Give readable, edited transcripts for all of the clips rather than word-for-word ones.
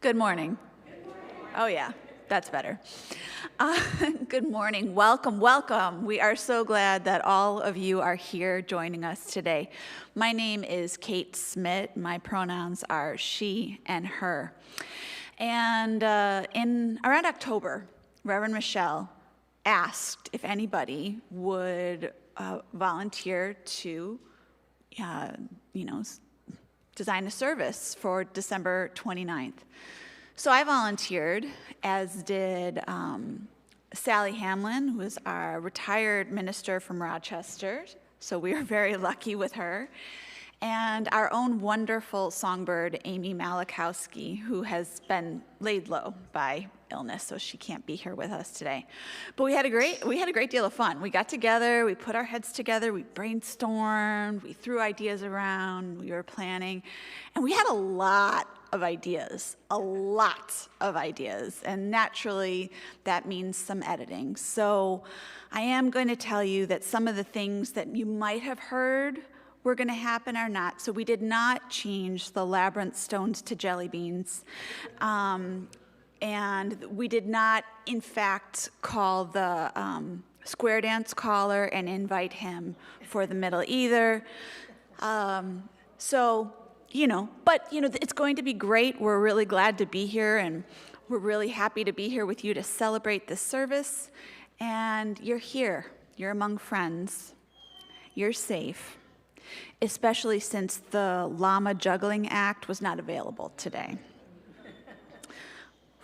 Good morning. Oh yeah, that's better. Good morning. Welcome, welcome. We are so glad that all of you are here joining us today. My name is Kate Smidt. My pronouns are she and her. And in around October, Reverend Michelle asked if anybody would volunteer to, design a service for December 29th. So I volunteered, as did Sally Hamlin, who is our retired minister from Rochester. So we are very lucky with her. And our own wonderful songbird, Amy Malachowski, who has been laid low by illness, so she can't be here with us today. But we had a great deal of fun. We got together, we put our heads together, we brainstormed, we threw ideas around, we were planning, and we had a lot of ideas, and naturally that means some editing. So I am going to tell you that some of the things that you might have heard were going to happen or not. So we did not change the labyrinth stones to jelly beans. And we did not, in fact, call the square dance caller and invite him for the middle either. But it's going to be great. We're really glad to be here, and we're really happy to be here with you to celebrate this service. And you're here. You're among friends. You're safe, especially since the llama juggling act was not available today.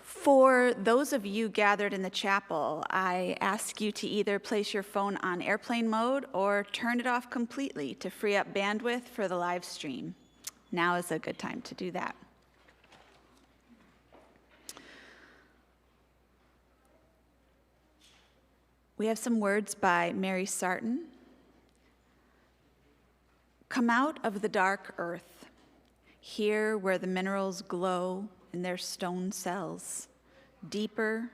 For those of you gathered in the chapel, I ask you to either place your phone on airplane mode or turn it off completely to free up bandwidth for the live stream. Now is a good time to do that. We have some words by Mary Sarton. Come out of the dark earth, here where the minerals glow in their stone cells, deeper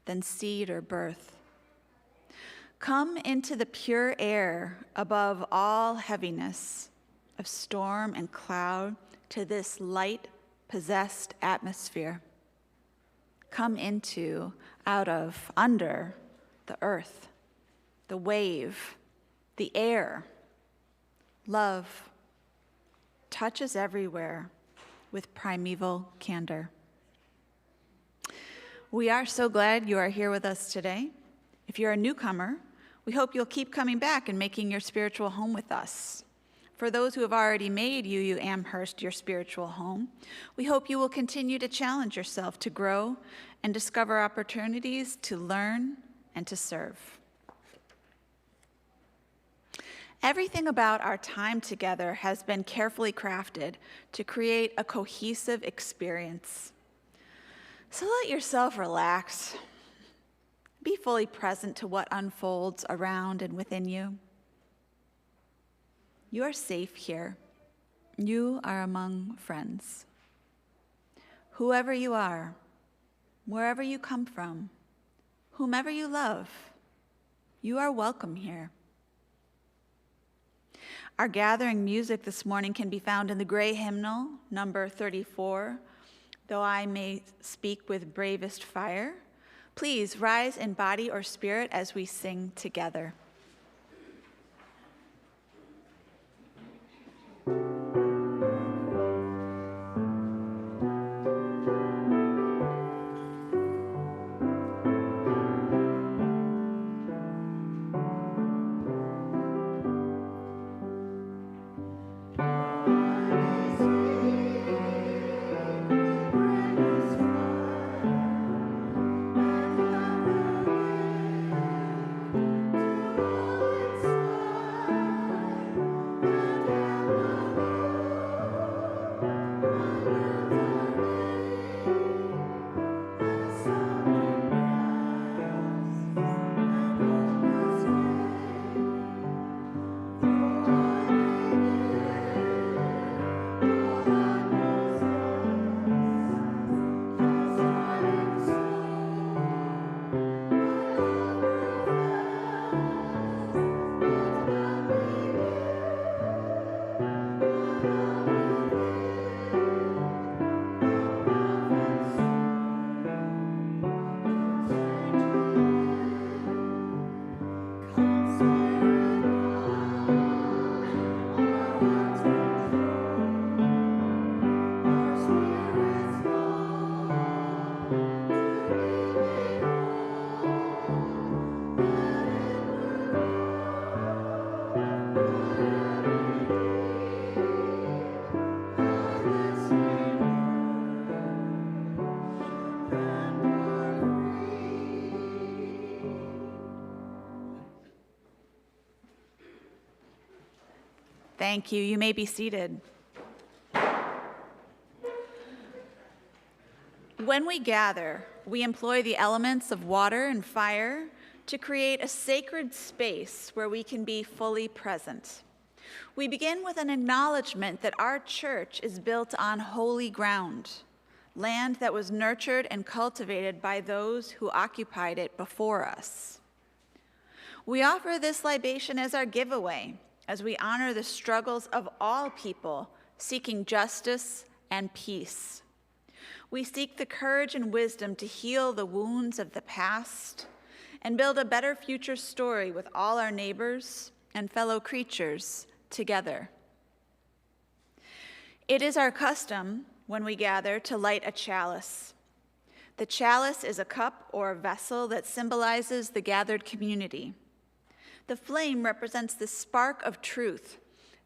than seed or birth. Come into the pure air above all heaviness of storm and cloud to this light-possessed atmosphere. Come into, out of, under the earth, the wave, the air. Love touches everywhere with primeval candor. We are so glad you are here with us today. If you're a newcomer, we hope you'll keep coming back and making your spiritual home with us. For those who have already made UU Amherst your spiritual home, we hope you will continue to challenge yourself to grow and discover opportunities to learn and to serve. Everything about our time together has been carefully crafted to create a cohesive experience. So let yourself relax. Be fully present to what unfolds around and within you. You are safe here. You are among friends. Whoever you are, wherever you come from, whomever you love, you are welcome here. Our gathering music this morning can be found in the gray hymnal, number 34, Though I May Speak with Bravest Fire. Please rise in body or spirit as we sing together. Thank you. You may be seated. When we gather, we employ the elements of water and fire to create a sacred space where we can be fully present. We begin with an acknowledgement that our church is built on holy ground, land that was nurtured and cultivated by those who occupied it before us. We offer this libation as our giveaway, as we honor the struggles of all people seeking justice and peace. We seek the courage and wisdom to heal the wounds of the past and build a better future story with all our neighbors and fellow creatures together. It is our custom when we gather to light a chalice. The chalice is a cup or a vessel that symbolizes the gathered community. The flame represents the spark of truth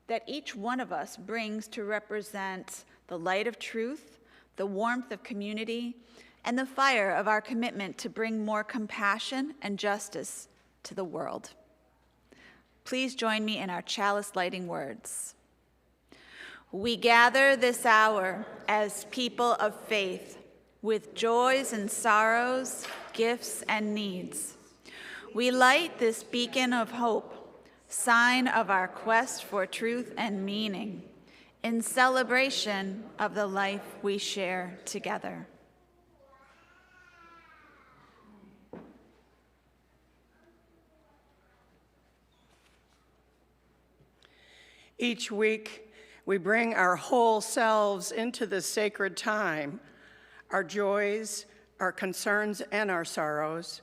that each one of us brings to represent the light of truth, the warmth of community, and the fire of our commitment to bring more compassion and justice to the world. Please join me in our chalice lighting words. We gather this hour as people of faith, with joys and sorrows, gifts and needs. We light this beacon of hope, sign of our quest for truth and meaning, in celebration of the life we share together. Each week, we bring our whole selves into this sacred time, our joys, our concerns, and our sorrows.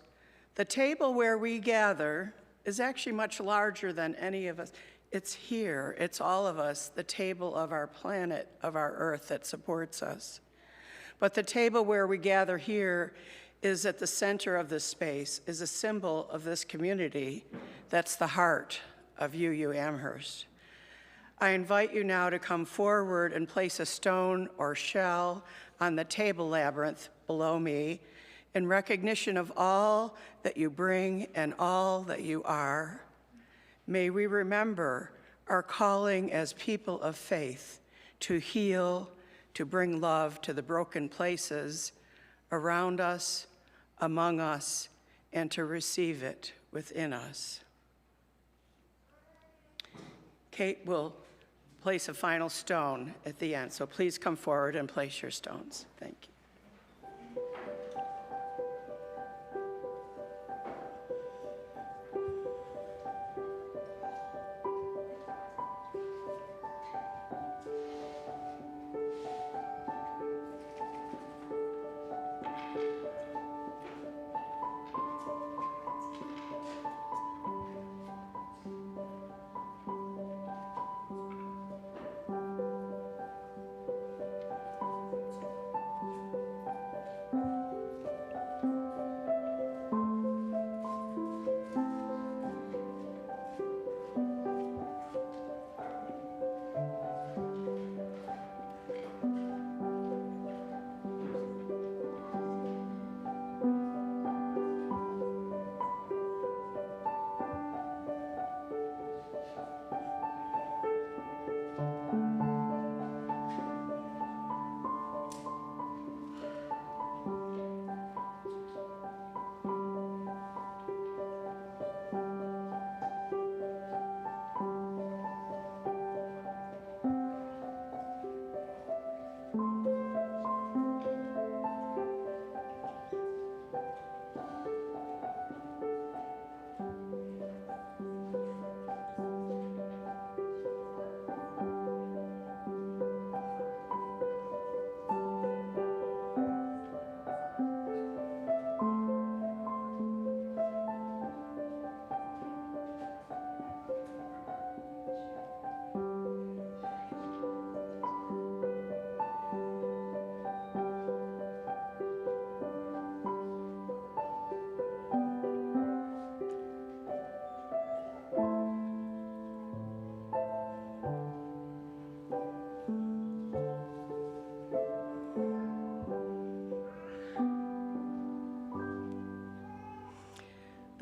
The table where we gather is actually much larger than any of us. It's here, it's all of us, the table of our planet, of our earth that supports us. But the table where we gather here is at the center of this space, is a symbol of this community. That's the heart of UU Amherst. I invite you now to come forward and place a stone or shell on the table labyrinth below me in recognition of all that you bring and all that you are. May we remember our calling as people of faith to heal, to bring love to the broken places around us, among us, and to receive it within us. Kate will place a final stone at the end, so please come forward and place your stones. Thank you.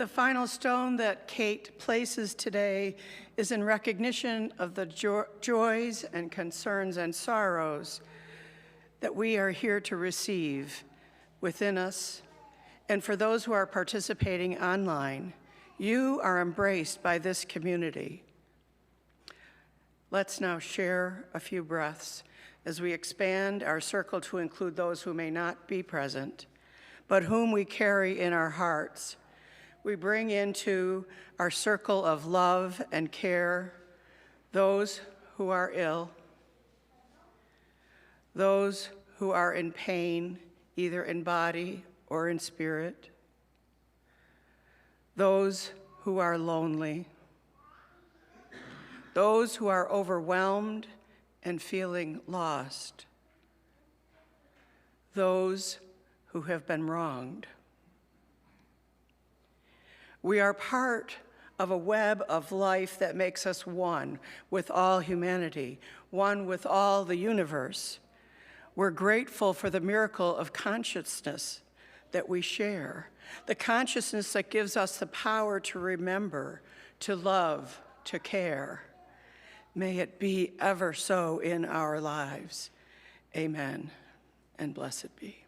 The final stone that Kate places today is in recognition of the joys and concerns and sorrows that we are here to receive within us. And for those who are participating online, you are embraced by this community. Let's now share a few breaths as we expand our circle to include those who may not be present, but whom we carry in our hearts. We bring into our circle of love and care those who are ill, those who are in pain, either in body or in spirit, those who are lonely, those who are overwhelmed and feeling lost, those who have been wronged. We are part of a web of life that makes us one with all humanity, one with all the universe. We're grateful for the miracle of consciousness that we share, the consciousness that gives us the power to remember, to love, to care. May it be ever so in our lives. Amen, and blessed be.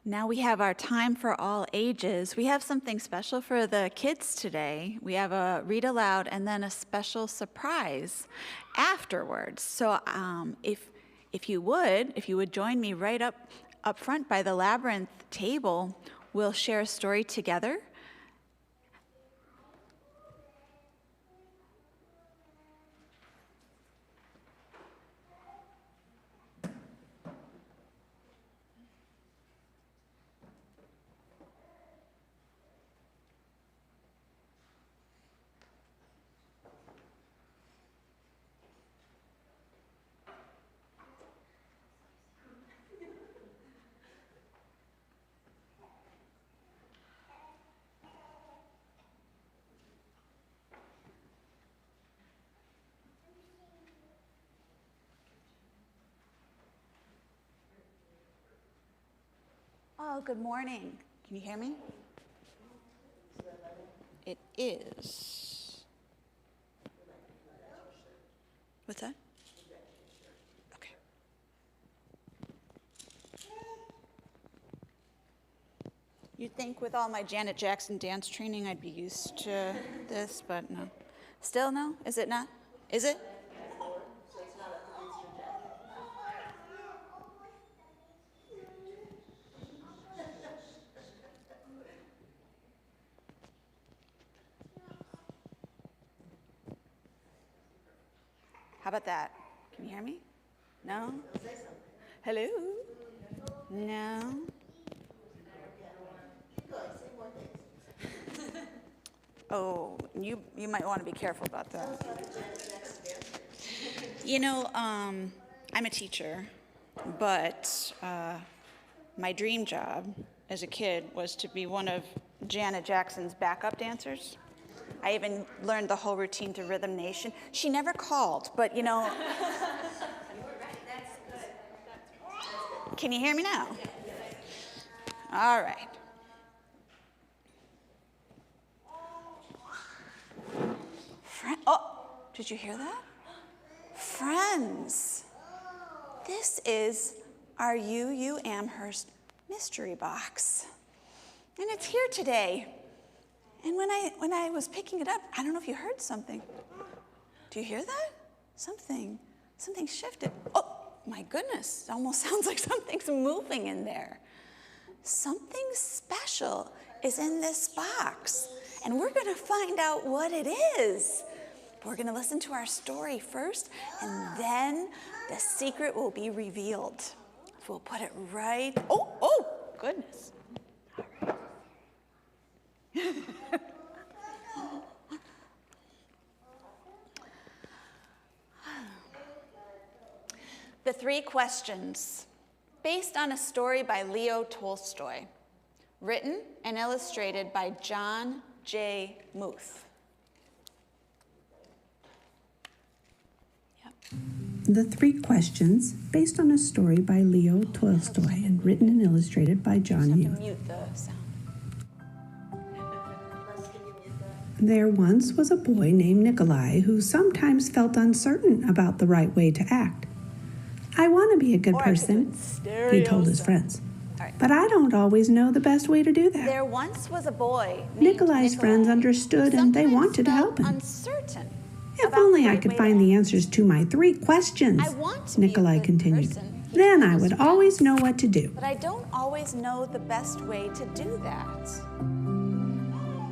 Now we have our time for all ages. We have something special for the kids today. We have a read aloud and then a special surprise afterwards. So if you would join me right up front by the labyrinth table, we'll share a story together. Oh, good morning. Can you hear me? It is. What's that? Okay. You'd think with all my Janet Jackson dance training I'd be used to this, but no. Still no? Is it not? Is it? How about that? Can you hear me? No? Hello? No? Oh, you might want to be careful about that. You know, I'm a teacher, but my dream job as a kid was to be one of Janet Jackson's backup dancers. I even learned the whole routine to Rhythm Nation. She never called, but you know. You were right, that's good. Can you hear me now? All right. Oh, did you hear that? Friends, this is our UU Amherst mystery box. And it's here today. And when I was picking it up, I don't know if you heard something. Do you hear that? Something shifted. Oh, my goodness, it almost sounds like something's moving in there. Something special is in this box, and we're gonna find out what it is. We're gonna listen to our story first, and then the secret will be revealed. We'll put it right, oh, goodness. All right. The Three Questions, based on a story by Leo Tolstoy, written and illustrated by John J. Muth. Yep. The Three Questions, based on a story by Leo Tolstoy and written and illustrated by John Muth. Mute the sound. There once was a boy named Nikolai who sometimes felt uncertain about the right way to act. I want to be a good person, he told his friends. Right. But I don't always know the best way to do that. There once was a boy named Nikolai's friends understood and they wanted to help him. Uncertain If only I could find the answers to my 3 questions, I want to be a Nikolai good continued. person, he Then told I his would friends. always know what to do. But I don't always know the best way to do that.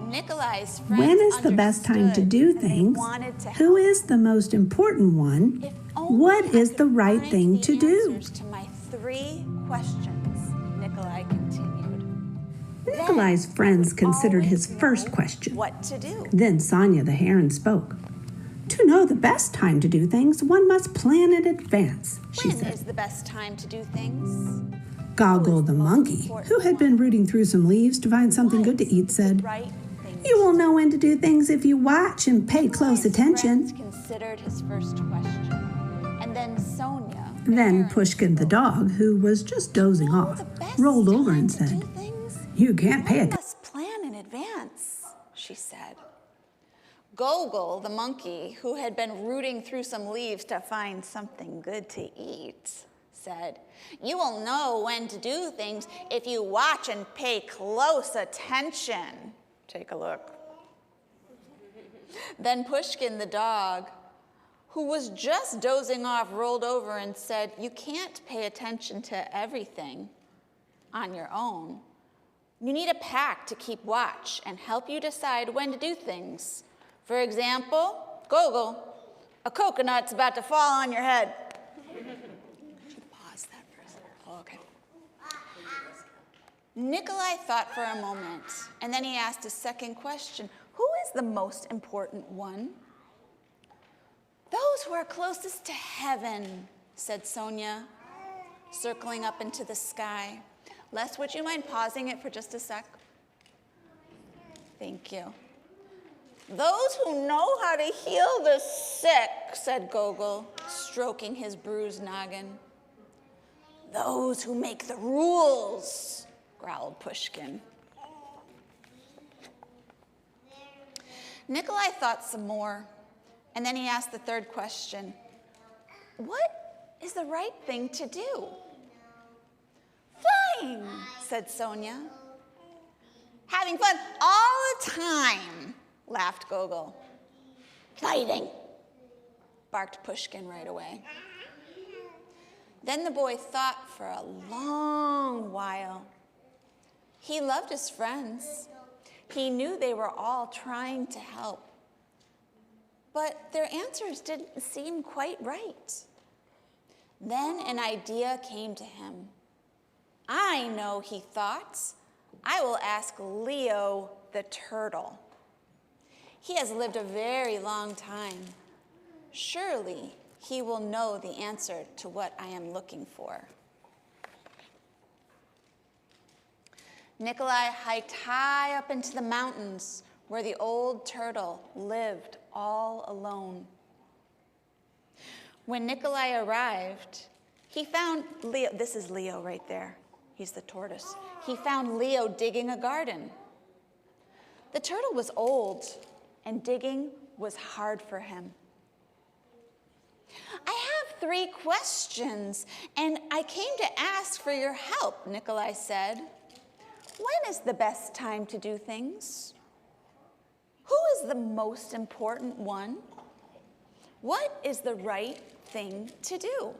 Nikolai's friends When is the best time to do understood, and they things? wanted to Who help. is the most important one? If only What I is could the right find thing the to do? answers to my 3 questions, Nikolai continued. Nikolai's friends considered his first question. What to do? Then Sonia the heron spoke. To know the best time to do things, one must plan in advance, she When said. is the best time to do things? Goggle the monkey, who had been rooting through some leaves to find something good to eat, said, Right thing. You will know when to do things if you watch and pay close His attention. friends considered his first question. And then Sonia. the Then heron, Pushkin the dog, who was just dozing know off, the best rolled over time and to said, do things? You can't pay One attention. must plan in advance, she said. Gogol, the monkey, who had been rooting through some leaves to find something good to eat, said, You will know when to do things if you watch and pay close attention. Take a look. Then Pushkin, the dog, who was just dozing off, rolled over and said, You can't pay attention to everything on your own. You need a pack to keep watch and help you decide when to do things. For example, Gogol, a coconut's about to fall on your head. Pause that for a second. Oh, okay. Nikolai thought for a moment, and then he asked a second question. Who is the most important one? Those who are closest to heaven, said Sonia, circling up into the sky. Les, would you mind pausing it for just a sec? Thank you. Those who know how to heal the sick, said Gogol, stroking his bruised noggin. Those who make the rules, growled Pushkin. Nikolai thought some more, and then he asked the third question. What is the right thing to do? Flying, said Sonia. Having fun all the time, laughed Gogol. Fighting, barked Pushkin right away. Then the boy thought for a long while. He loved his friends. He knew they were all trying to help. But their answers didn't seem quite right. Then an idea came to him. I know, he thought. I will ask Leo the turtle. He has lived a very long time. Surely he will know the answer to what I am looking for. Nikolai hiked high up into the mountains where the old turtle lived all alone. When Nikolai arrived, He found Leo, this is Leo right there. He's the tortoise. He found Leo digging a garden. The turtle was old, and digging was hard for him. I have 3 questions, and I came to ask for your help, Nikolai said. When is the best time to do things? Who is the most important one? What is the right thing to do?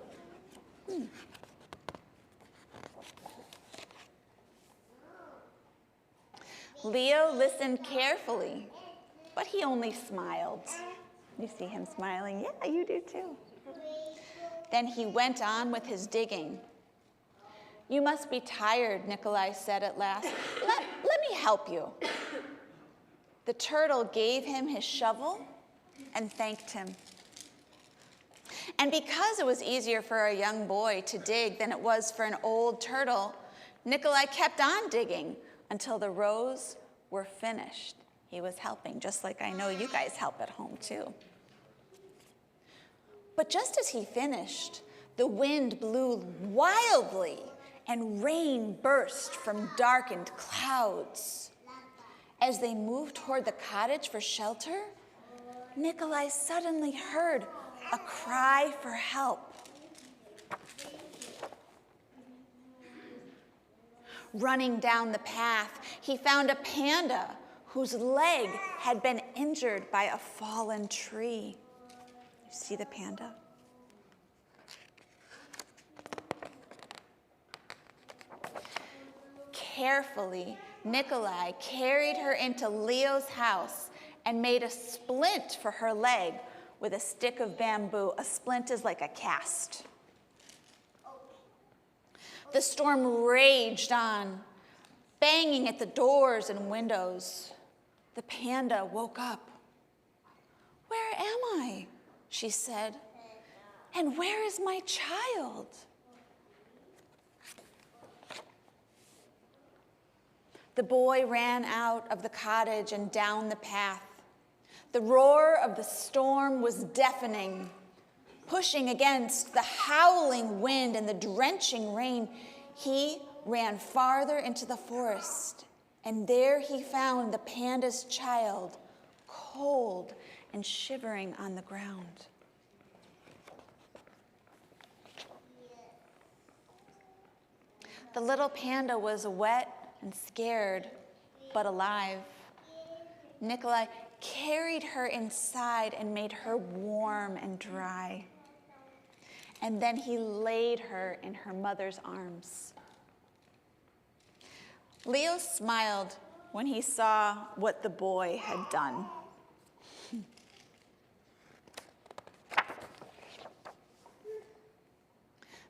Leo listened carefully, but he only smiled. You see him smiling? Yeah, you do too. Then he went on with his digging. You must be tired, Nikolai said at last. Let me help you. The turtle gave him his shovel and thanked him. And because it was easier for a young boy to dig than it was for an old turtle, Nikolai kept on digging until the rows were finished. He was helping, just like I know you guys help at home too. But just as he finished, the wind blew wildly and rain burst from darkened clouds. As they moved toward the cottage for shelter, Nikolai suddenly heard a cry for help. Running down the path, he found a panda whose leg had been injured by a fallen tree. You see the panda? Carefully, Nikolai carried her into Leo's house and made a splint for her leg with a stick of bamboo. A splint is like a cast. The storm raged on, banging at the doors and windows. The panda woke up. "Where am I?" she said. "And where is my child?" The boy ran out of the cottage and down the path. The roar of the storm was deafening. Pushing against the howling wind and the drenching rain, he ran farther into the forest, and there he found the panda's child, cold and shivering on the ground. The little panda was wet and scared, but alive. Nikolai carried her inside and made her warm and dry. And then he laid her in her mother's arms. Leo smiled when he saw what the boy had done.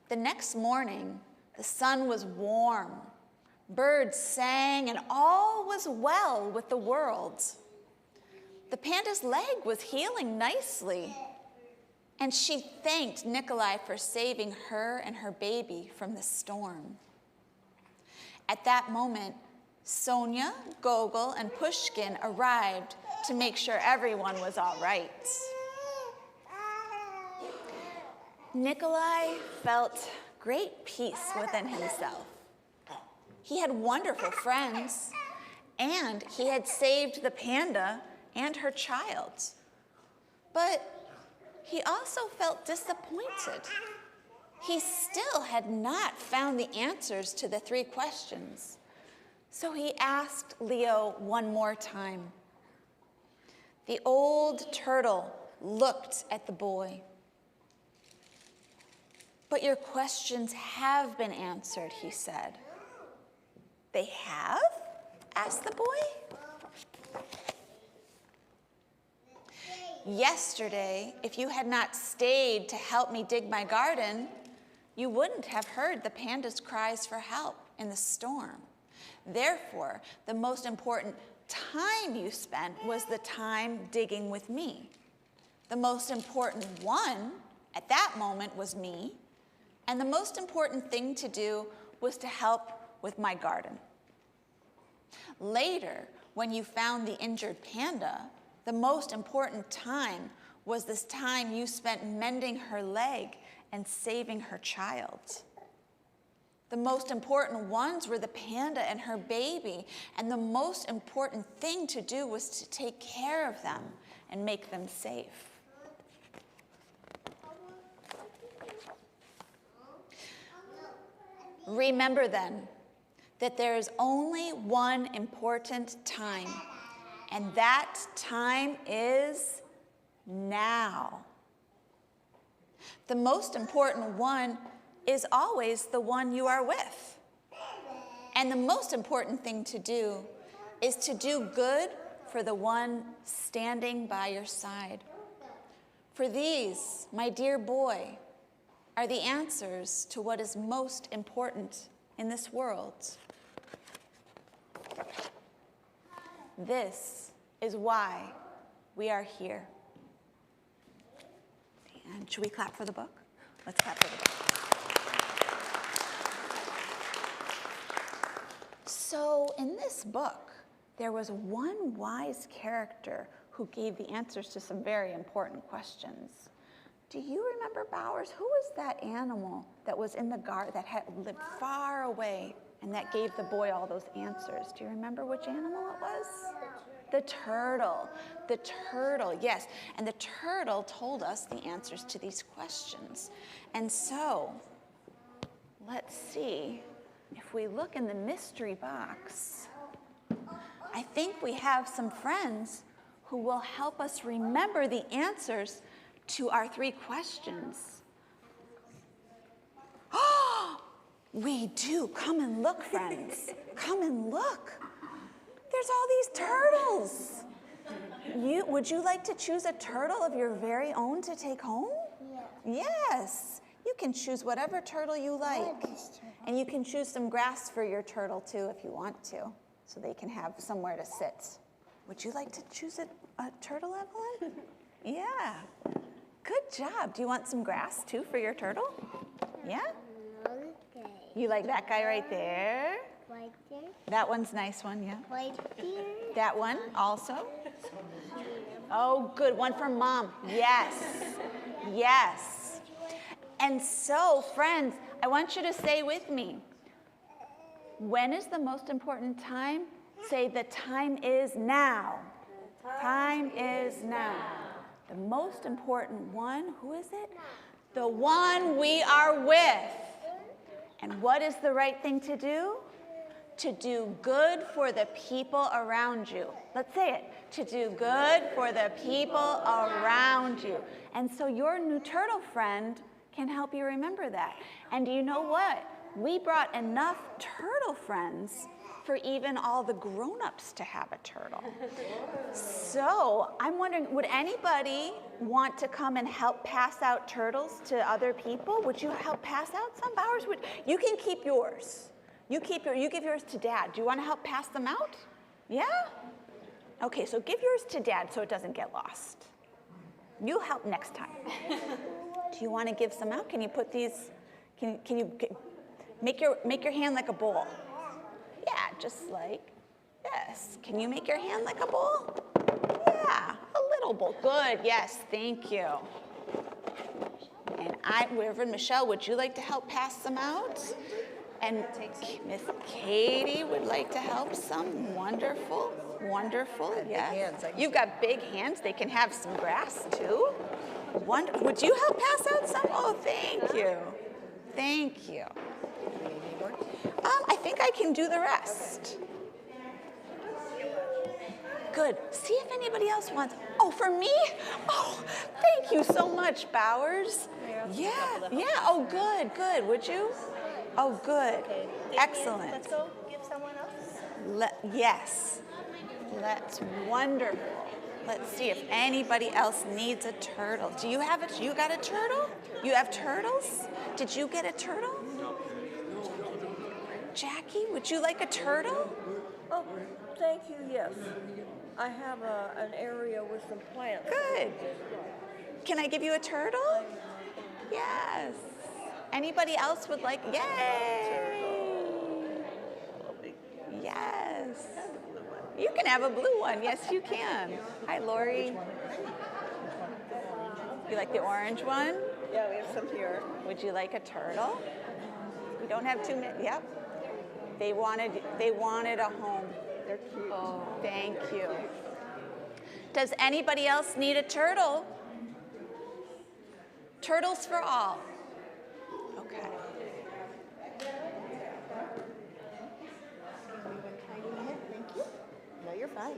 The next morning, the sun was warm. Birds sang, and all was well with the world. The panda's leg was healing nicely, and she thanked Nikolai for saving her and her baby from the storm. At that moment, Sonia, Gogol, and Pushkin arrived to make sure everyone was all right. Nikolai felt great peace within himself. He had wonderful friends, and he had saved the panda and her child. But he also felt disappointed. He still had not found the answers to the 3 questions. So he asked Leo one more time. The old turtle looked at the boy. "But your questions have been answered," he said. "They have?" asked the boy. "Yesterday, if you had not stayed to help me dig my garden, you wouldn't have heard the panda's cries for help in the storm. Therefore, the most important time you spent was the time digging with me. The most important one at that moment was me, and the most important thing to do was to help with my garden. Later, when you found the injured panda, the most important time was this time you spent mending her leg and saving her child. The most important ones were the panda and her baby, and the most important thing to do was to take care of them and make them safe. Remember then that there is only one important time, and that time is now. The most important one is always the one you are with. And the most important thing to do is to do good for the one standing by your side. For these, my dear boy, are the answers to what is most important in this world. This is why we are here. And should we clap for the book? Let's clap for the book. So in this book, there was one wise character who gave the answers to some very important questions. Do you remember, Bowers? Who was that animal that was in the garden that had lived far away and that gave the boy all those answers? Do you remember which animal it was? The turtle. The turtle, yes. And the turtle told us the answers to these questions. And so, let's see. If we look in the mystery box, I think we have some friends who will help us remember the answers to our 3 questions. Oh, we do. Come and look, friends. Come and look. There's all these turtles. Would you like to choose a turtle of your very own to take home? Yeah. Yes. You can choose whatever turtle you like. And you can choose some grass for your turtle, too, if you want to, so they can have somewhere to sit. Would you like to choose a turtle, Evelyn? Yeah. Good job. Do you want some grass, too, for your turtle? Yeah? Okay. You like that guy right there? Right there. That one's a nice one, yeah. Right there. That one also? Oh, good. One for Mom. Yes. Yes. And so, friends, I want you to say with me, when is the most important time? Say, the time is now. Time is now. The most important one, who is it? The one we are with. And what is the right thing to do? To do good for the people around you. Let's say it. To do good for the people around you. And so your new turtle friend can help you remember that. And do you know what? We brought enough turtle friends for even all the grown-ups to have a turtle. So I'm wondering, would anybody want to come and help pass out turtles to other people? Would you help pass out some? Bowers, you can keep yours. You give yours to Dad. Do you want to help pass them out? Yeah? Okay, so give yours to Dad so it doesn't get lost. You help next time. Do you want to give some out? Can you put these, can you make your hand like a bowl? Yeah, just like this. Can you make your hand like a bowl? Yeah, a little bowl. Good, yes, thank you. And Reverend Michelle, would you like to help pass some out? And Miss Katie would like to help some. Wonderful, wonderful, yes. You've got big hands. They can have some grass, too. Would you help pass out some? Oh, thank you. Thank you. I think I can do the rest. Good. See if anybody else wants. Oh, for me? Oh, thank you so much, Bowers. Yeah. Oh, good. Would you? Oh, good. Okay. Excellent. Let's go give someone else. Yes. That's wonderful. Let's see if anybody else needs a turtle. Do you have it? You got a turtle? You have turtles? Did you get a turtle? Jackie, would you like a turtle? Oh, thank you, yes. I have an area with some plants. Good. Can I give you a turtle? Yes. Anybody else would like? Yay! Yes. You can have a blue one. Yes, you can. Hi, Lori. You like the orange one? Yeah, we have some here. Would you like a turtle? We don't have too many. Yep. They wanted a home. They're cute. Oh, thank you. Does anybody else need a turtle? Turtles for all. Okay. Thank you. No, you're fine.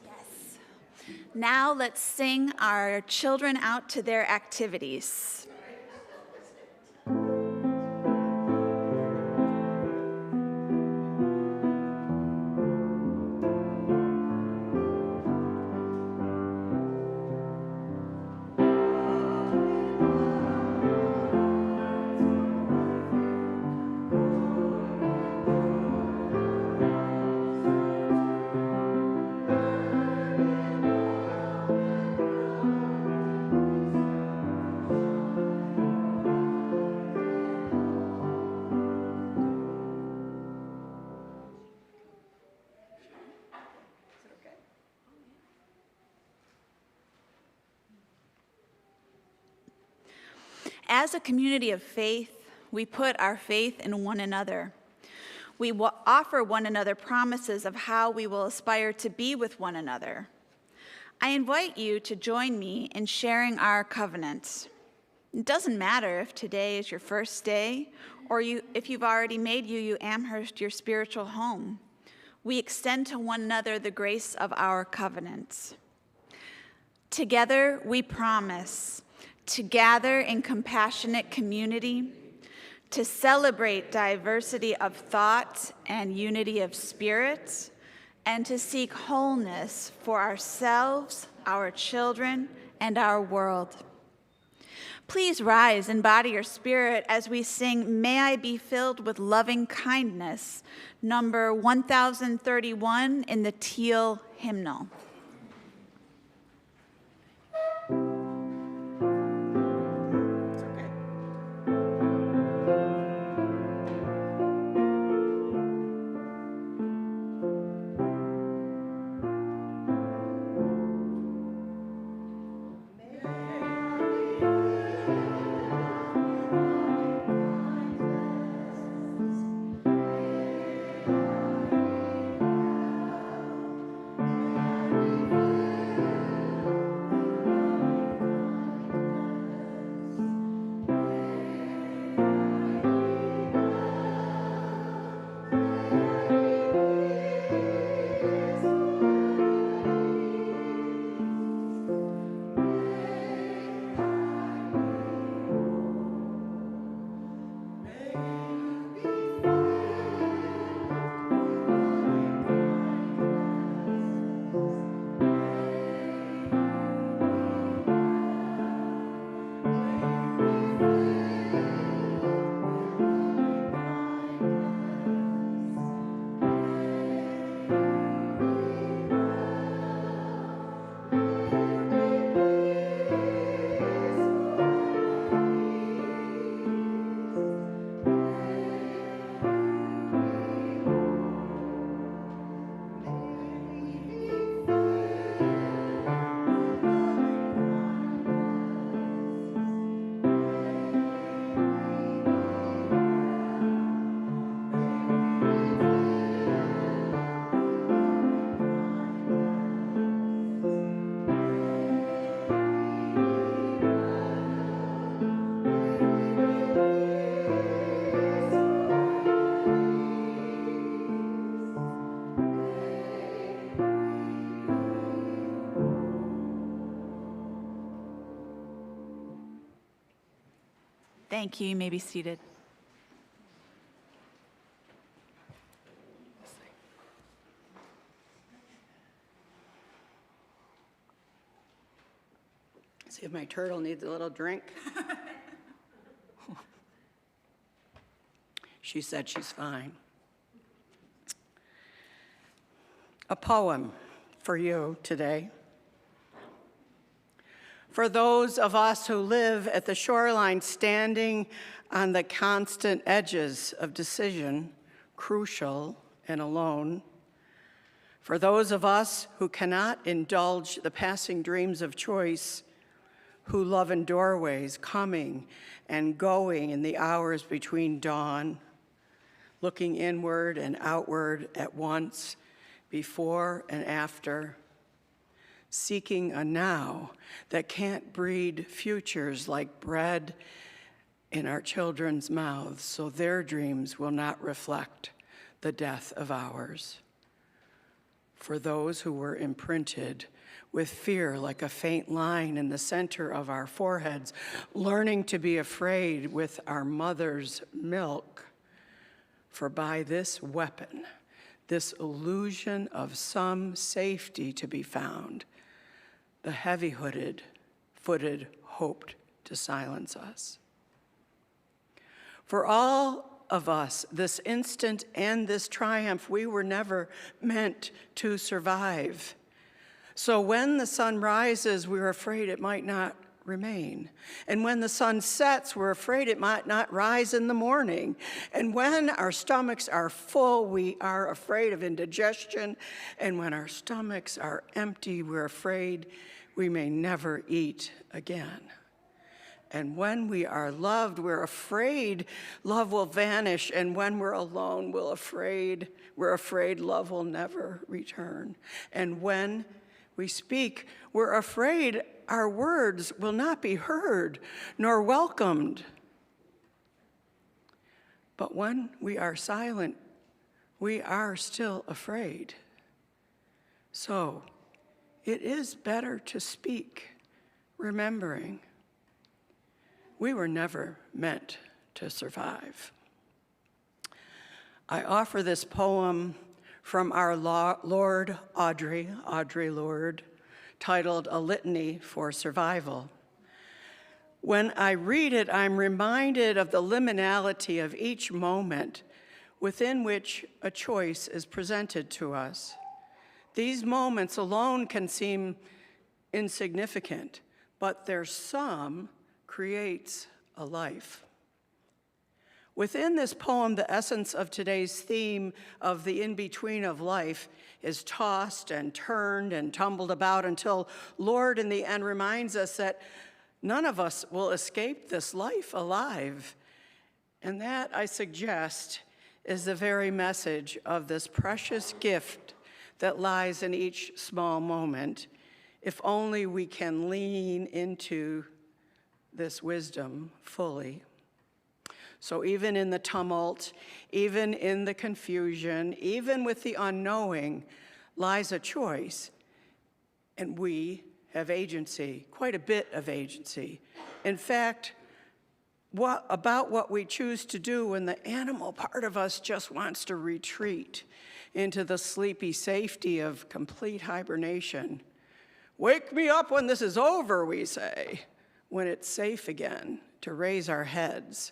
Yes. Now let's sing our children out to their activities. As a community of faith, we put our faith in one another. We offer one another promises of how we will aspire to be with one another. I invite you to join me in sharing our covenant. It doesn't matter if today is your first day or if you've already made UU Amherst your spiritual home. We extend to one another the grace of our covenant. Together we promise to gather in compassionate community, to celebrate diversity of thought and unity of spirit, and to seek wholeness for ourselves, our children, and our world. Please rise in body or spirit as we sing May I Be Filled with Loving Kindness, number 1031 in the Teal hymnal. Thank you. You may be seated. So See if my turtle needs a little drink. She said she's fine. A poem for you today. For those of us who live at the shoreline, standing on the constant edges of decision, crucial and alone. For those of us who cannot indulge the passing dreams of choice, who love in doorways, coming and going in the hours between dawn, looking inward and outward at once, before and after, seeking a now that can't breed futures like bread in our children's mouths, so their dreams will not reflect the death of ours. For those who were imprinted with fear like a faint line in the center of our foreheads, learning to be afraid with our mother's milk, for by this weapon, this illusion of some safety to be found, the heavy-footed hoped to silence us. For all of us, this instant and this triumph, we were never meant to survive. So when the sun rises, we're afraid it might not remain. And when the sun sets, we're afraid it might not rise in the morning. And when our stomachs are full, we are afraid of indigestion. And when our stomachs are empty, we're afraid we may never eat again. And when we are loved, we're afraid love will vanish. And when we're alone, we're afraid love will never return. And when we speak, we're afraid our words will not be heard nor welcomed. But when we are silent, we are still afraid. So it is better to speak, remembering we were never meant to survive. I offer this poem from our Lord Audrey Lorde, titled A Litany for Survival. When I read it, I'm reminded of the liminality of each moment within which a choice is presented to us. These moments alone can seem insignificant, but their sum creates a life. Within this poem, the essence of today's theme of the in-between of life is tossed and turned and tumbled about until Lord in the end reminds us that none of us will escape this life alive. And that, I suggest, is the very message of this precious gift that lies in each small moment, if only we can lean into this wisdom fully. So even in the tumult, even in the confusion, even with the unknowing, lies a choice. And we have agency, quite a bit of agency. In fact, about what we choose to do when the animal part of us just wants to retreat into the sleepy safety of complete hibernation. Wake me up when this is over, we say, when it's safe again to raise our heads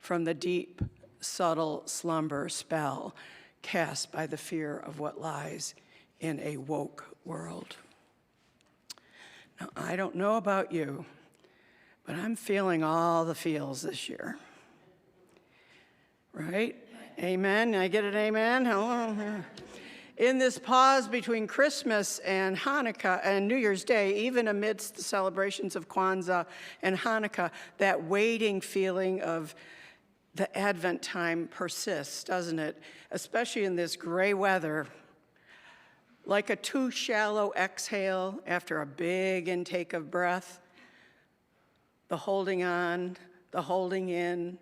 from the deep, subtle slumber spell cast by the fear of what lies in a woke world. Now, I don't know about you, but I'm feeling all the feels this year. Right? Amen? I get an amen? Hello? In this pause between Christmas and Hanukkah and New Year's Day, even amidst the celebrations of Kwanzaa and Hanukkah, that waiting feeling of the Advent time persists, doesn't it? Especially in this gray weather. Like a too shallow exhale after a big intake of breath, the holding on, the holding in,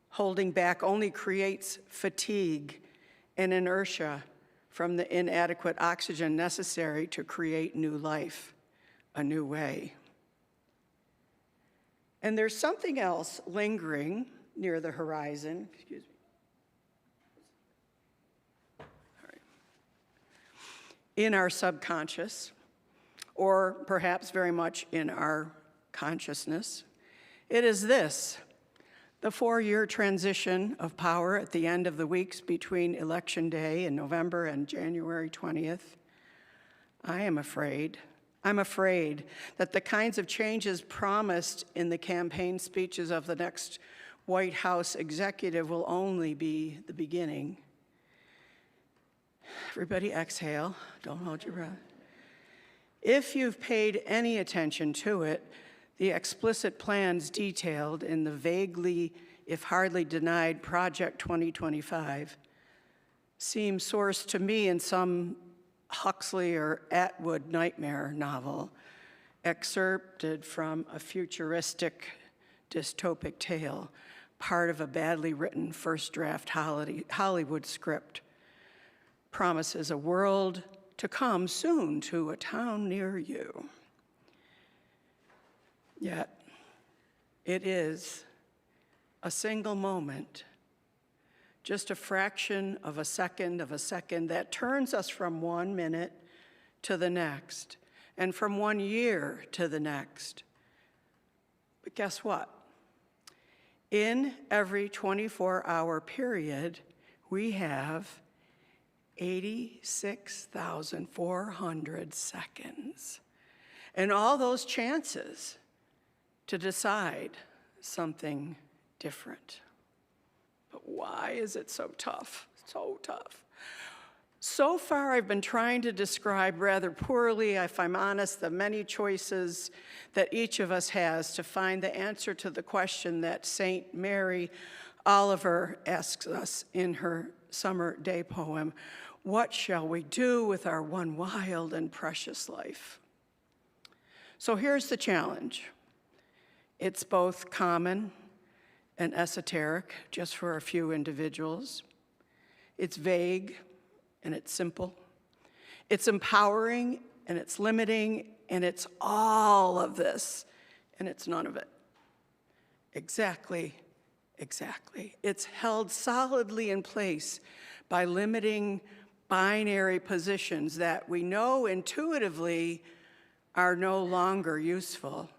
holding back only creates fatigue and inertia from the inadequate oxygen necessary to create new life, a new way. And there's something else lingering near the horizon, excuse me. All right. In our subconscious, or perhaps very much in our consciousness. It is this: the 4-year transition of power at the end of the weeks between Election Day in November and January 20th. I'm afraid that the kinds of changes promised in the campaign speeches of the next White House executive will only be the beginning. Everybody exhale, don't hold your breath. If you've paid any attention to it, the explicit plans detailed in the vaguely, if hardly denied, Project 2025 seem sourced to me in some Huxley or Atwood nightmare novel, excerpted from a futuristic dystopic tale, part of a badly written first draft Hollywood script. Promises a world to come soon to a town near you. Yet, it is a single moment, just a fraction of a second that turns us from 1 minute to the next, and from 1 year to the next. But guess what? In every 24-hour period, we have 86,400 seconds. And all those chances to decide something different. But why is it so tough? So tough. So far, I've been trying to describe rather poorly, if I'm honest, the many choices that each of us has to find the answer to the question that St. Mary Oliver asks us in her summer day poem: what shall we do with our one wild and precious life? So here's the challenge. It's both common and esoteric, just for a few individuals. It's vague and it's simple. It's empowering and it's limiting, and it's all of this and it's none of it. Exactly. It's held solidly in place by limiting binary positions that we know intuitively are no longer useful,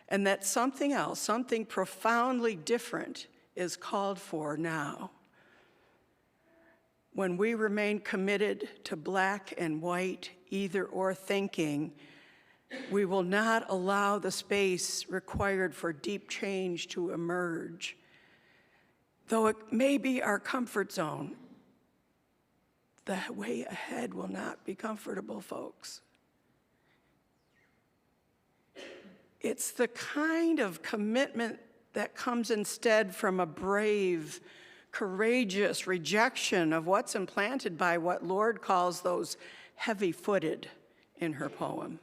and that something else, something profoundly different, is called for now. When we remain committed to black and white, either or thinking, we will not allow the space required for deep change to emerge. Though it may be our comfort zone, the way ahead will not be comfortable, folks. It's the kind of commitment that comes instead from a brave, courageous rejection of what's implanted by what Lord calls those heavy-footed in her poem.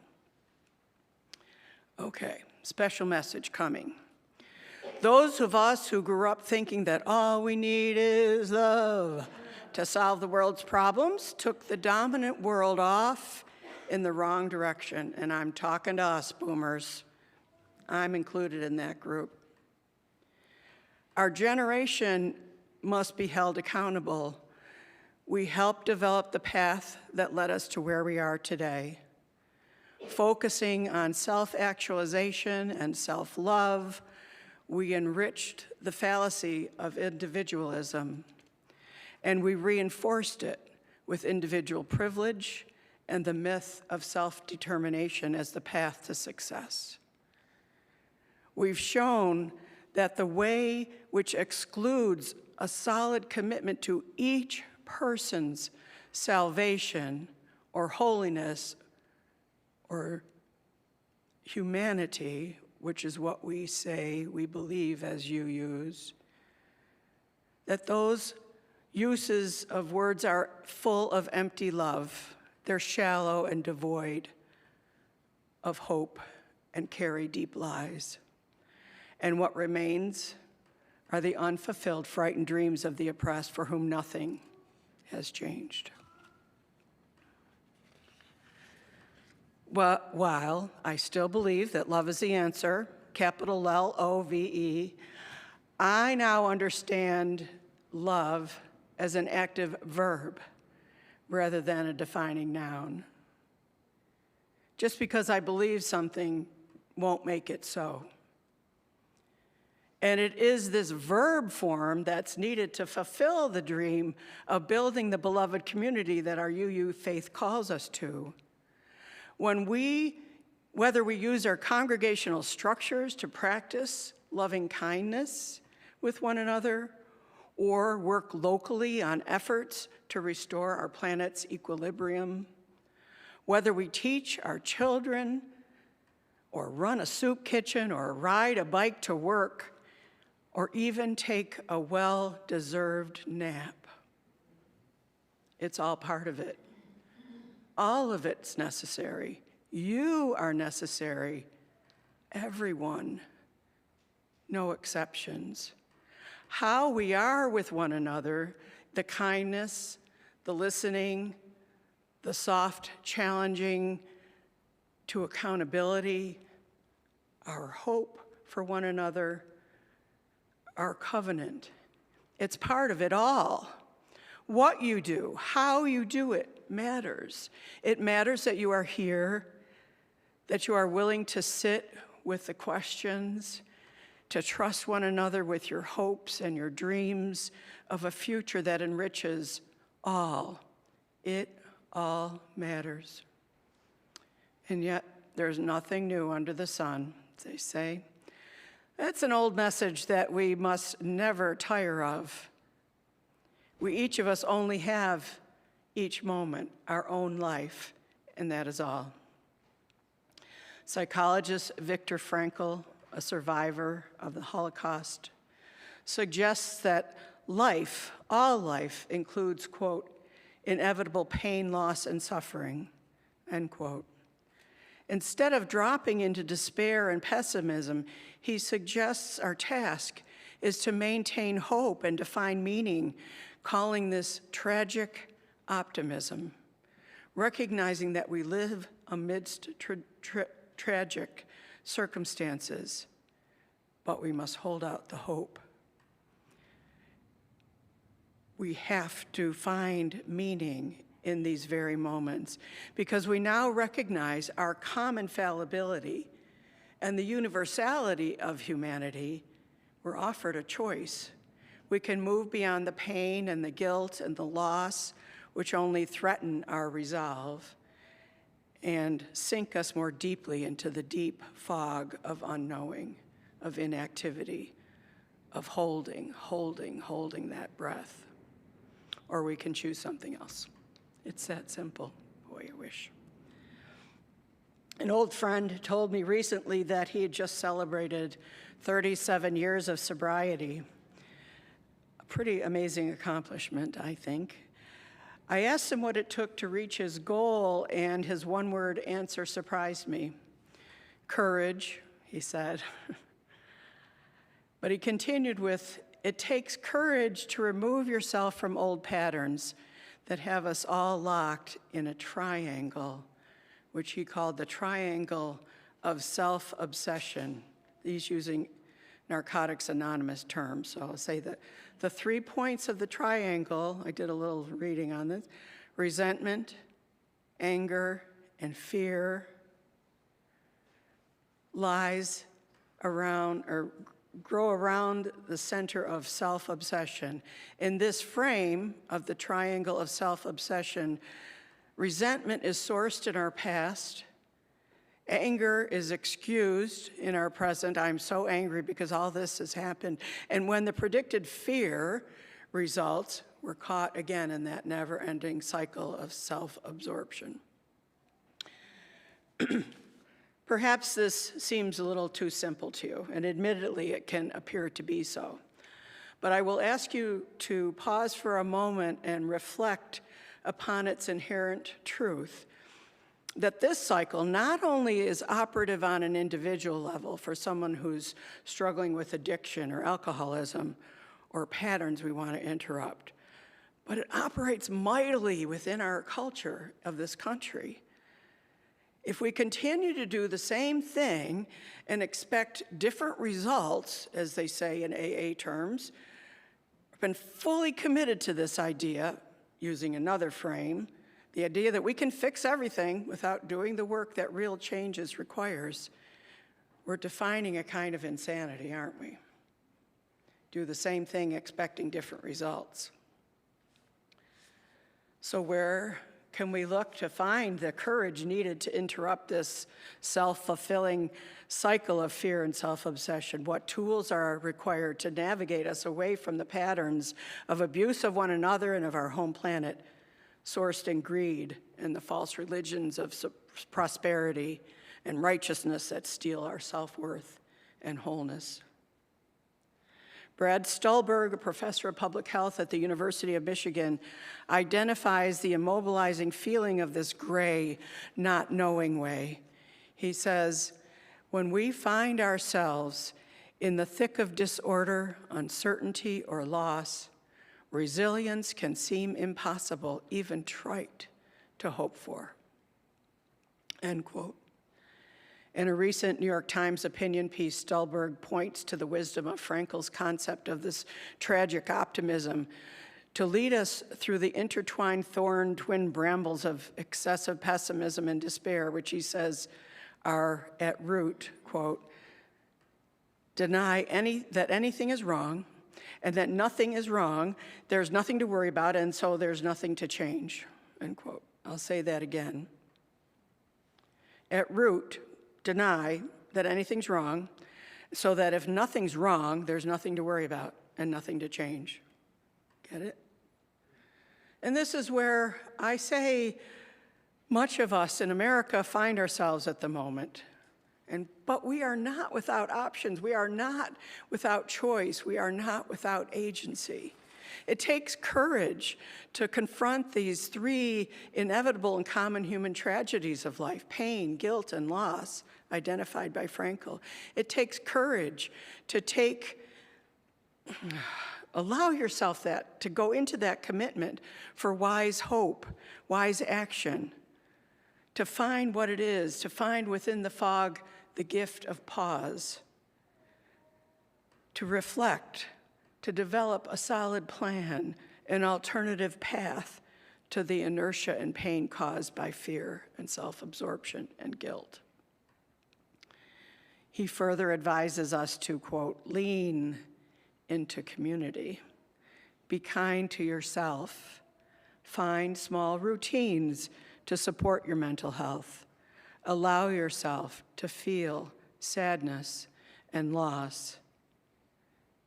Okay, special message coming. Those of us who grew up thinking that all we need is love to solve the world's problems took the dominant world off in the wrong direction, and I'm talking to us, boomers. I'm included in that group. Our generation must be held accountable. We helped develop the path that led us to where we are today. Focusing on self-actualization and self-love, we enriched the fallacy of individualism, and we reinforced it with individual privilege and the myth of self-determination as the path to success. We've shown that the way which excludes a solid commitment to each person's salvation or holiness or humanity, which is what we say we believe as you use, that those uses of words are full of empty love. They're shallow and devoid of hope and carry deep lies. And what remains are the unfulfilled, frightened dreams of the oppressed for whom nothing has changed. Well, while I still believe that love is the answer, capital L-O-V-E, I now understand love as an active verb rather than a defining noun. Just because I believe something won't make it so. And it is this verb form that's needed to fulfill the dream of building the beloved community that our UU faith calls us to. Whether we use our congregational structures to practice loving kindness with one another, or work locally on efforts to restore our planet's equilibrium, whether we teach our children, or run a soup kitchen, or ride a bike to work, or even take a well-deserved nap. It's all part of it. All of it's necessary. You are necessary. Everyone. No exceptions. How we are with one another, the kindness, the listening, the soft challenging to accountability, our hope for one another, our covenant. It's part of it all. What you do, how you do it matters. It matters that you are here, that you are willing to sit with the questions, to trust one another with your hopes and your dreams of a future that enriches all. It all matters. And yet, there's nothing new under the sun, they say. That's an old message that we must never tire of. We, each of us, only have each moment, our own life, and that is all. Psychologist Viktor Frankl, a survivor of the Holocaust, suggests that life, all life, includes, quote, inevitable pain, loss, and suffering, end quote. Instead of dropping into despair and pessimism, he suggests our task is to maintain hope and to find meaning, calling this tragic optimism, recognizing that we live amidst tragic circumstances, but we must hold out the hope. We have to find meaning in these very moments because we now recognize our common fallibility and the universality of humanity. We're offered a choice. We can move beyond the pain and the guilt and the loss which only threaten our resolve and sink us more deeply into the deep fog of unknowing, of inactivity, of holding that breath. Or we can choose something else. It's that simple. Boy, I wish. An old friend told me recently that he had just celebrated 37 years of sobriety. A pretty amazing accomplishment, I think. I asked him what it took to reach his goal, and his one-word answer surprised me. Courage, he said. But he continued with, it takes courage to remove yourself from old patterns that have us all locked in a triangle, which he called the triangle of self-obsession. He's using Narcotics Anonymous terms, so I'll say that the 3 points of the triangle, I did a little reading on this, resentment, anger, and fear lies around or grow around the center of self-obsession. In this frame of the triangle of self-obsession, resentment is sourced in our past. Anger is excused in our present. I'm so angry because all this has happened. And when the predicted fear results, we're caught again in that never-ending cycle of self-absorption. Perhaps this seems a little too simple to you, and admittedly it can appear to be so. But I will ask you to pause for a moment and reflect upon its inherent truth, that this cycle not only is operative on an individual level for someone who's struggling with addiction or alcoholism or patterns we want to interrupt, but it operates mightily within our culture of this country. If we continue to do the same thing and expect different results, as they say in AA terms, I've been fully committed to this idea, using another frame, the idea that we can fix everything without doing the work that real changes requires, We're defining a kind of insanity, aren't we? Do the same thing expecting different results. So where can we look to find the courage needed to interrupt this self-fulfilling cycle of fear and self-obsession? What tools are required to navigate us away from the patterns of abuse of one another and of our home planet, sourced in greed and the false religions of prosperity and righteousness that steal our self-worth and wholeness? Brad Stulberg, a professor of public health at the University of Michigan, identifies the immobilizing feeling of this gray, not knowing way. He says, when we find ourselves in the thick of disorder, uncertainty, or loss, resilience can seem impossible, even trite, to hope for. End quote. In a recent New York Times opinion piece, Stulberg points to the wisdom of Frankl's concept of this tragic optimism to lead us through the intertwined thorn twin brambles of excessive pessimism and despair, which he says are at root, quote, deny that anything is wrong and that nothing is wrong, there's nothing to worry about, and so there's nothing to change, end quote. I'll say that again. At root, deny that anything's wrong, so that if nothing's wrong, there's nothing to worry about and nothing to change. Get it? And this is where I say much of us in America find ourselves at the moment. But we are not without options. We are not without choice. We are not without agency. It takes courage to confront these three inevitable and common human tragedies of life: pain, guilt, and loss, identified by Frankl. It takes courage to allow yourself to go into that commitment for wise hope, wise action, to find what it is, to find within the fog the gift of pause, to reflect, to develop a solid plan, an alternative path to the inertia and pain caused by fear and self-absorption and guilt. He further advises us to, quote, lean into community, be kind to yourself, find small routines to support your mental health, allow yourself to feel sadness and loss,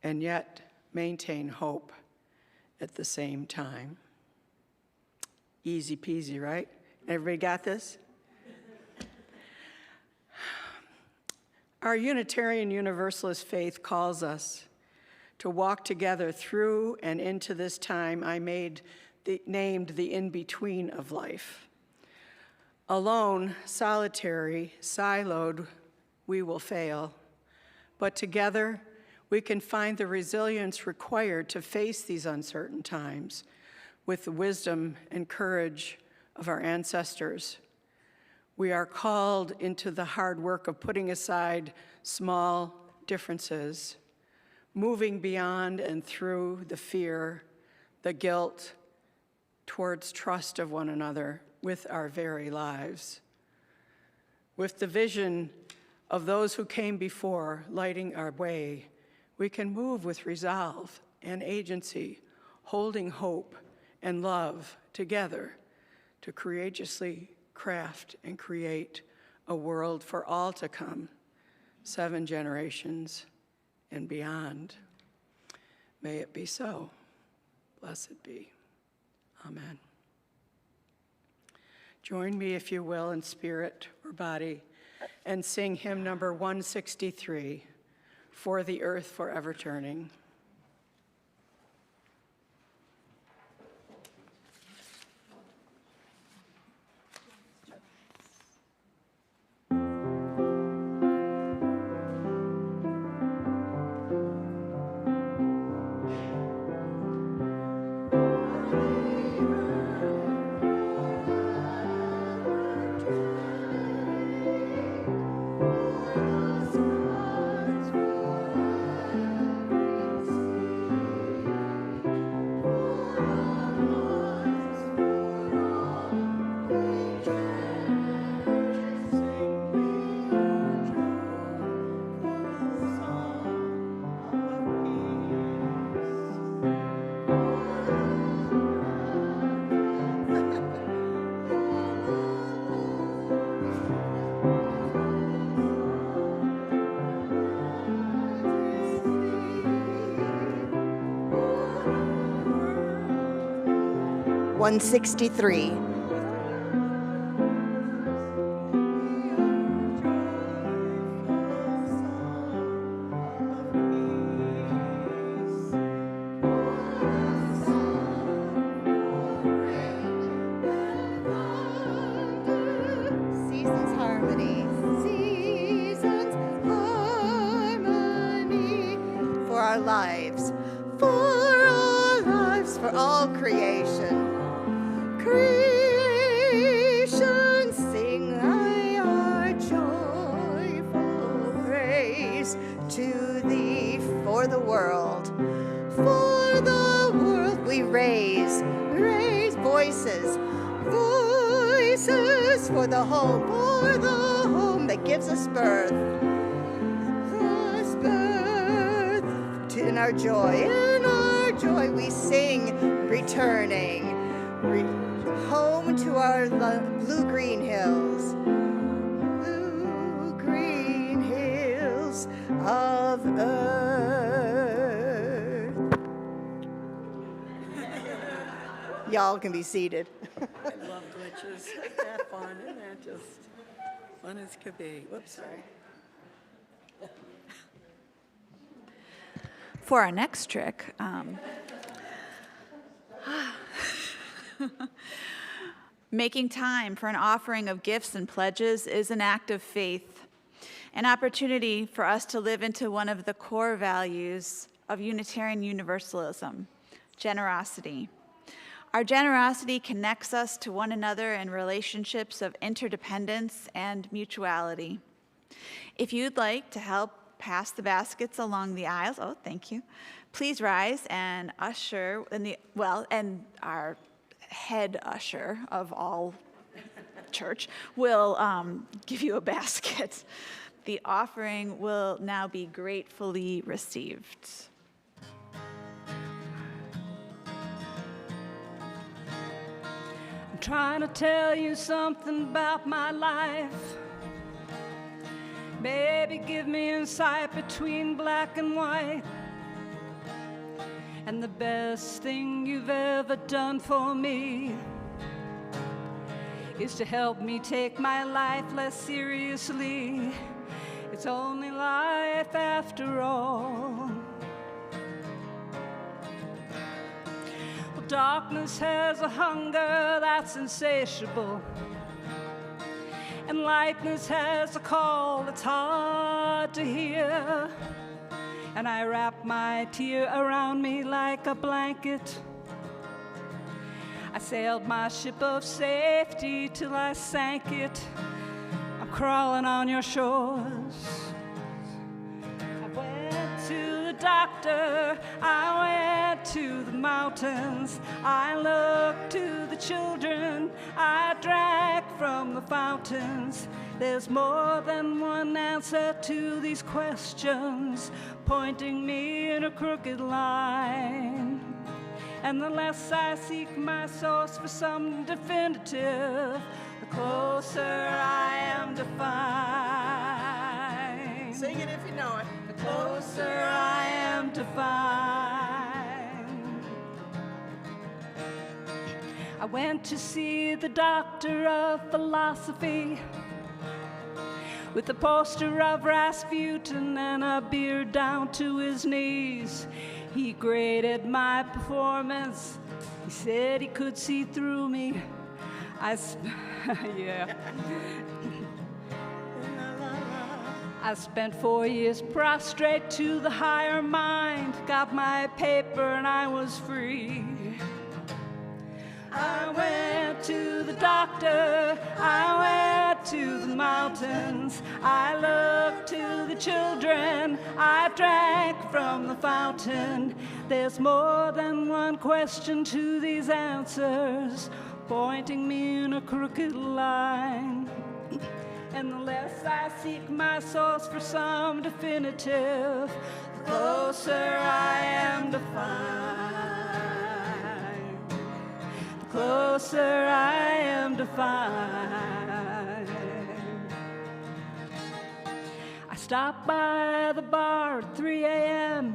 and yet maintain hope at the same time. Easy peasy, right? Everybody got this? Our Unitarian Universalist faith calls us to walk together through and into this time I named the in-between of life. Alone, solitary, siloed, we will fail. But together, we can find the resilience required to face these uncertain times with the wisdom and courage of our ancestors. We are called into the hard work of putting aside small differences, moving beyond and through the fear, the guilt, towards trust of one another with our very lives. With the vision of those who came before lighting our way, we can move with resolve and agency, holding hope and love together to courageously craft and create a world for all to come, 7 generations and beyond. May it be so. Blessed be. Amen. Join me, if you will, in spirit or body, and sing hymn number 163, For the Earth Forever Turning. 163. Seasons harmony. Seasons harmony. For our lives. For our lives. For all creation. Creation, sing I our joyful praise to thee. For the world. For the world we raise voices. Voices for the home that gives us birth. In our joy we sing, returning, home to our blue-green hills. Blue-green hills of earth. Y'all can be seated. I love glitches. Isn't that fun? Isn't that just fun as could be? Whoops, sorry. For our next trick, making time for an offering of gifts and pledges is an act of faith, an opportunity for us to live into one of the core values of Unitarian Universalism, generosity. Our generosity connects us to one another in relationships of interdependence and mutuality. If you'd like to help pass the baskets along the aisles, oh, thank you. Please rise and usher, and our head usher of all church will give you a basket. The offering will now be gratefully received. I'm trying to tell you something about my life. Baby, give me insight between black and white. And the best thing you've ever done for me is to help me take my life less seriously. It's only life after all. Well, darkness has a hunger that's insatiable. And lightness has a call that's hard to hear. And I wrap my tear around me like a blanket. I sailed my ship of safety till I sank it. I'm crawling on your shores. I went to the doctor, I went to the mountains, I looked to the children, I drank from the fountains. There's more than one answer to these questions, pointing me in a crooked line. And the less I seek my source for some definitive, the closer I am to find. Sing it if you know it. The closer I am to find. I went to see the doctor of philosophy with a poster of Rasputin and a beard down to his knees. He graded my performance. He said he could see through me. Yeah. I spent 4 years prostrate to the higher mind, got my paper and I was free. I went to the doctor, I went to the mountains, I looked to the children, I drank from the fountain. There's more than one question to these answers, pointing me in a crooked line. And the less I seek my source for some definitive, the closer I am to find. The closer I am to find. I stopped by the bar at 3 a.m.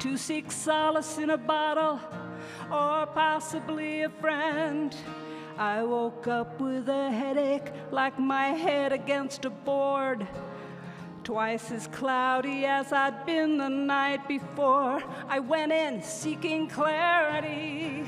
to seek solace in a bottle or possibly a friend. I woke up with a headache like my head against a board, twice as cloudy as I'd been the night before. I went in seeking clarity.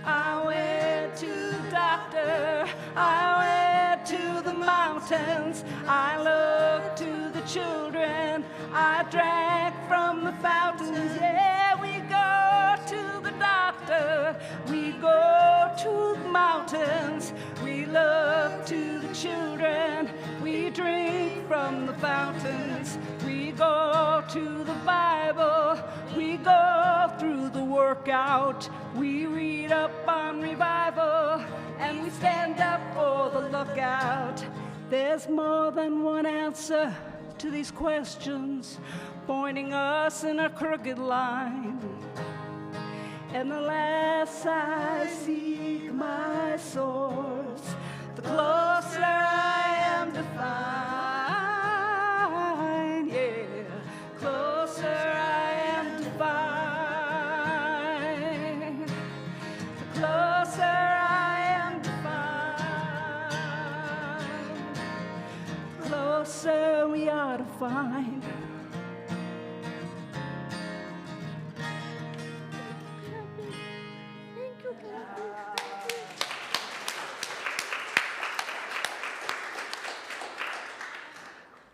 I went to the doctor, I went to the mountains, I looked to the children, I drank from the fountains. Yeah, we go to the doctor, we go to the mountains, we look to the children, we drink from the fountains, we go to the Bible, we go through the workout, we read up on revival, and we stand up for the lookout. There's more than one answer to these questions, pointing us in a crooked line. And the less I seek my source, the closer I am to find. Yeah, closer I am to find. The closer I am to find. The closer we are to find.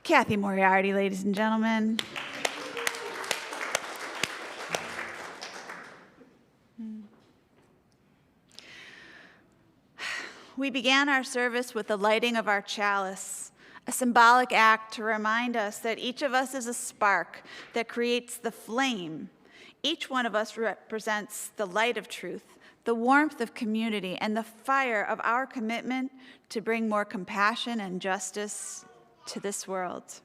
Kathy Moriarty, ladies and gentlemen. We began our service with the lighting of our chalice, a symbolic act to remind us that each of us is a spark that creates the flame. Each one of us represents the light of truth, the warmth of community, and the fire of our commitment to bring more compassion and justice to this world.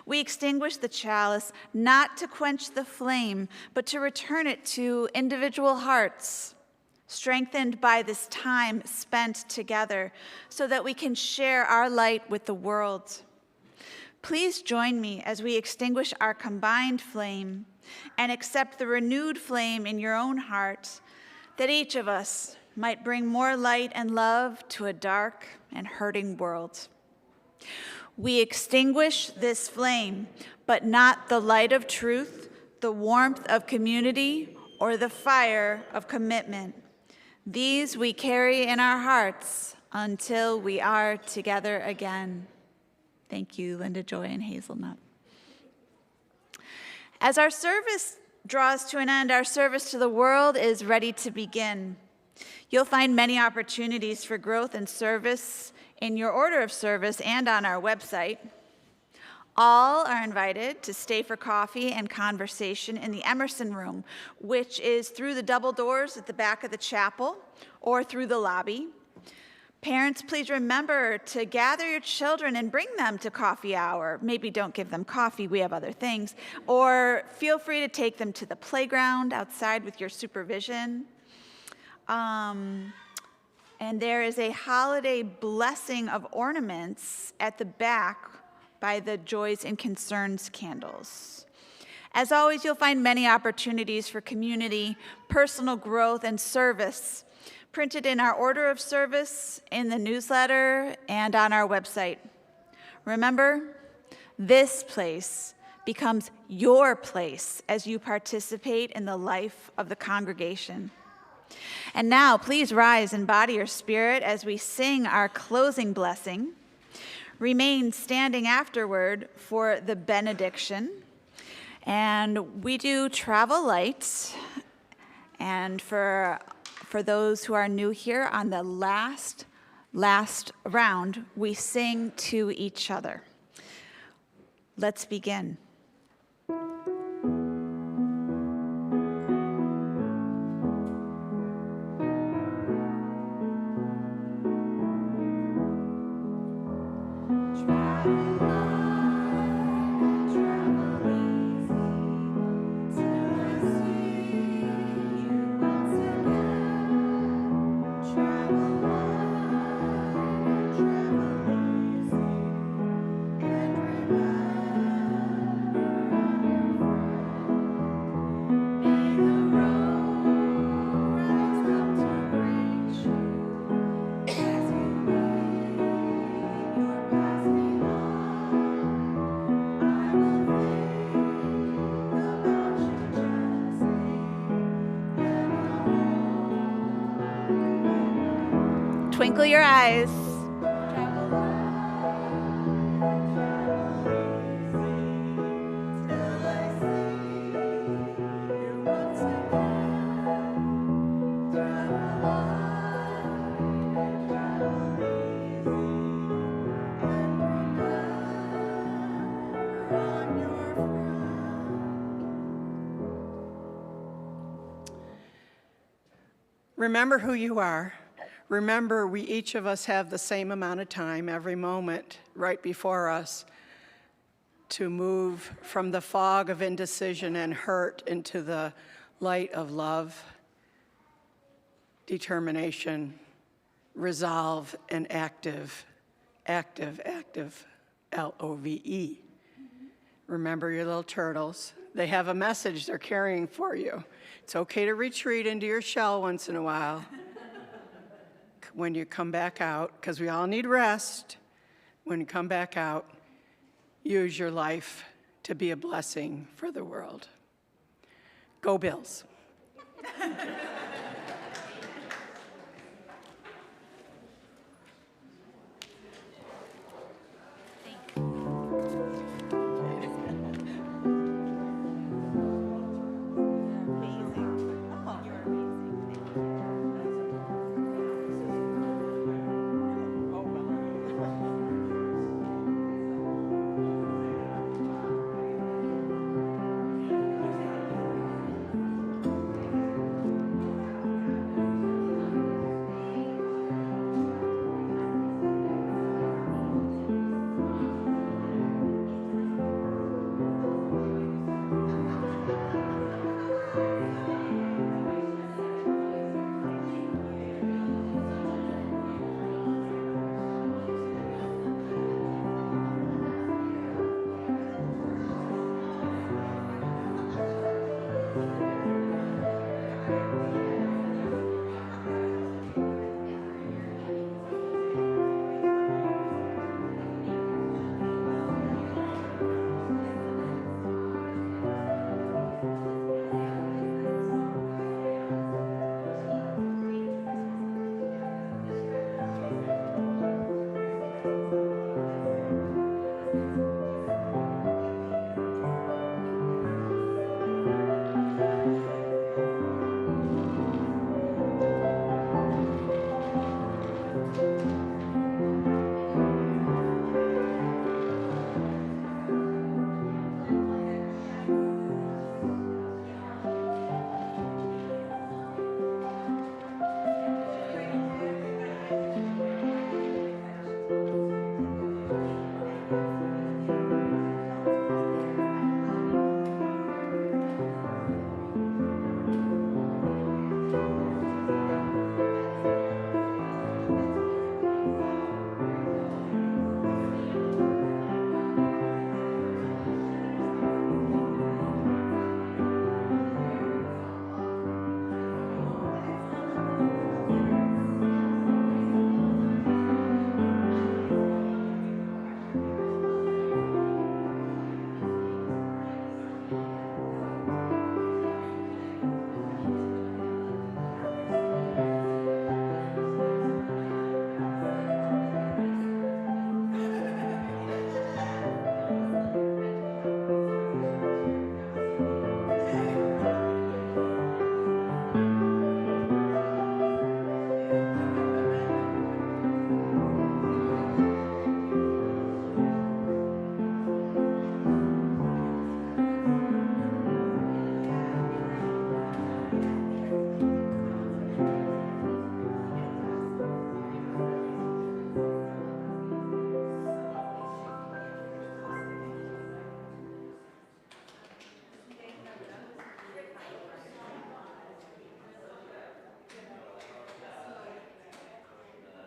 We extinguish the chalice not to quench the flame, but to return it to individual hearts, strengthened by this time spent together so that we can share our light with the world. Please join me as we extinguish our combined flame and accept the renewed flame in your own heart, that each of us might bring more light and love to a dark and hurting world. We extinguish this flame, but not the light of truth, the warmth of community, or the fire of commitment. These we carry in our hearts until we are together again. Thank you, Linda Joy and Hazelnut. As our service draws to an end, our service to the world is ready to begin. You'll find many opportunities for growth and service in your order of service and on our website. All are invited to stay for coffee and conversation in the Emerson room, which is through the double doors at the back of the chapel or through the lobby. Parents, please remember to gather your children and bring them to coffee hour. Maybe don't give them coffee, we have other things. Or feel free to take them to the playground outside with your supervision. And there is a holiday blessing of ornaments at the back by the Joys and Concerns candles. As always, you'll find many opportunities for community, personal growth, and service printed in our order of service, in the newsletter, and on our website. Remember, this place becomes your place as you participate in the life of the congregation. And now, please rise in body or spirit as we sing our closing blessing. Remain standing afterward for the benediction. And we do travel light. And for those who are new here, on the last round, we sing to each other. Let's begin. Twinkle your eyes. Remember who you are. Remember, we each of us have the same amount of time every moment right before us to move from the fog of indecision and hurt into the light of love, determination, resolve, and active, Love. Remember your little turtles. They have a message they're carrying for you. It's okay to retreat into your shell once in a while when you come back out, because we all need rest. When you come back out, use your life to be a blessing for the world. Go Bills.